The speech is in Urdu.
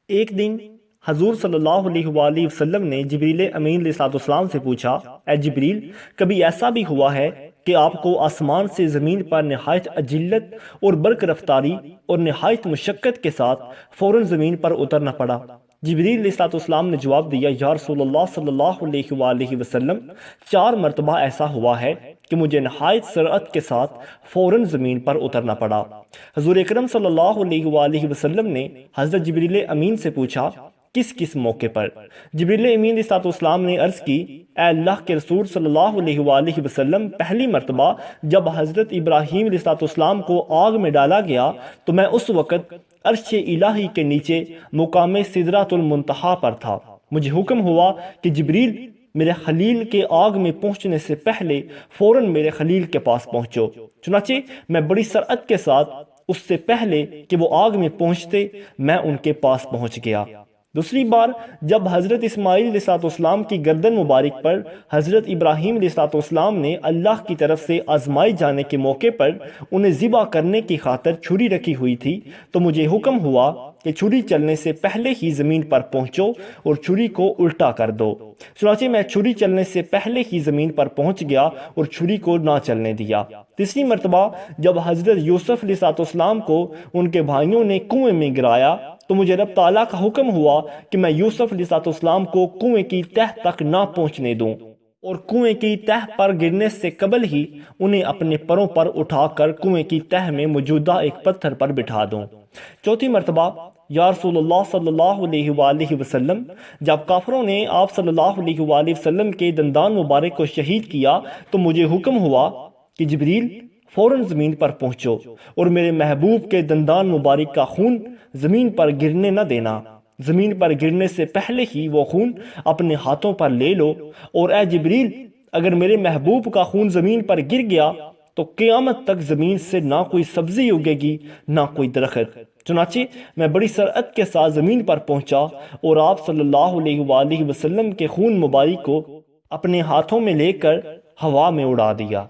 ایک دن حضور صلی اللہ علیہ وآلہ وسلم نے جبریل امین علیہ السلام سے پوچھا، اے جبریل، کبھی ایسا بھی ہوا ہے کہ آپ کو آسمان سے زمین پر نہایت عجلت اور برق رفتاری اور نہایت مشقت کے ساتھ فوراً زمین پر اترنا پڑا؟ جبریل علیہ السلام نے جواب دیا، یا رسول اللہ صلی اللہ علیہ وآلہ وسلم، 4 مرتبہ ایسا ہوا ہے کہ مجھے نہایت سرعت کے ساتھ فوراً زمین پر اترنا پڑا۔ حضور اکرم صلی اللہ علیہ وآلہ وسلم نے حضرت جبریل امین سے پوچھا، کس کس موقع پر؟ جبریل امین علیہ السلام نے عرض کی، اے اللہ کے رسول صلی اللہ علیہ وآلہ وسلم، پہلی مرتبہ جب حضرت ابراہیم علیہ السلام کو آگ میں ڈالا گیا تو میں اس وقت عرش الہی کے نیچے مقام سدرۃ المنتہا پر تھا۔ مجھے حکم ہوا کہ جبریل، میرے خلیل کے آگ میں پہنچنے سے پہلے فوراً میرے خلیل کے پاس پہنچو۔ چنانچہ میں بڑی سرعت کے ساتھ اس سے پہلے کہ وہ آگ میں پہنچتے میں ان کے پاس پہنچ گیا۔ دوسری بار جب حضرت اسماعیل علیہ السلام کی گردن مبارک پر حضرت ابراہیم علیہ السلام نے اللہ کی طرف سے آزمائے جانے کے موقع پر انہیں ذبح کرنے کی خاطر چھری رکھی ہوئی تھی تو مجھے حکم ہوا کہ چھری چلنے سے پہلے ہی زمین پر پہنچو اور چھری کو الٹا کر دو۔ چنانچہ میں چھری چلنے سے پہلے ہی زمین پر پہنچ گیا اور چھری کو نہ چلنے دیا۔ تیسری مرتبہ جب حضرت یوسف علیہ السلام کو ان کے بھائیوں نے کنویں میں گرایا تو مجھے رب تعالیٰ کا حکم ہوا کہ میں یوسف علیہ السلام کو کنویں کی تہ تک نہ پہنچنے دوں اور کنویں کی تہ پر گرنے سے قبل ہی انہیں اپنے پروں پر اٹھا کر کنویں کی تہ میں موجودہ ایک پتھر پر بٹھا دوں۔ چوتھی مرتبہ، یا رسول اللہ صلی اللہ علیہ وآلہ وسلم، جب کافروں نے آپ صلی اللہ علیہ وآلہ وسلم کے دندان مبارک کو شہید کیا تو مجھے حکم ہوا کہ جبریل، فوراً زمین پر پہنچو اور میرے محبوب کے دندان مبارک کا خون زمین پر گرنے نہ دینا۔ زمین پر گرنے سے پہلے ہی وہ خون اپنے ہاتھوں پر لے لو، اور اے جبریل، اگر میرے محبوب کا خون زمین پر گر گیا تو قیامت تک زمین سے نہ کوئی سبزی اگے گی نہ کوئی درخت۔ چنانچہ میں بڑی سرعت کے ساتھ زمین پر پہنچا اور آپ صلی اللہ علیہ وآلہ وسلم کے خون مبارک کو اپنے ہاتھوں میں لے کر ہوا میں اڑا دیا۔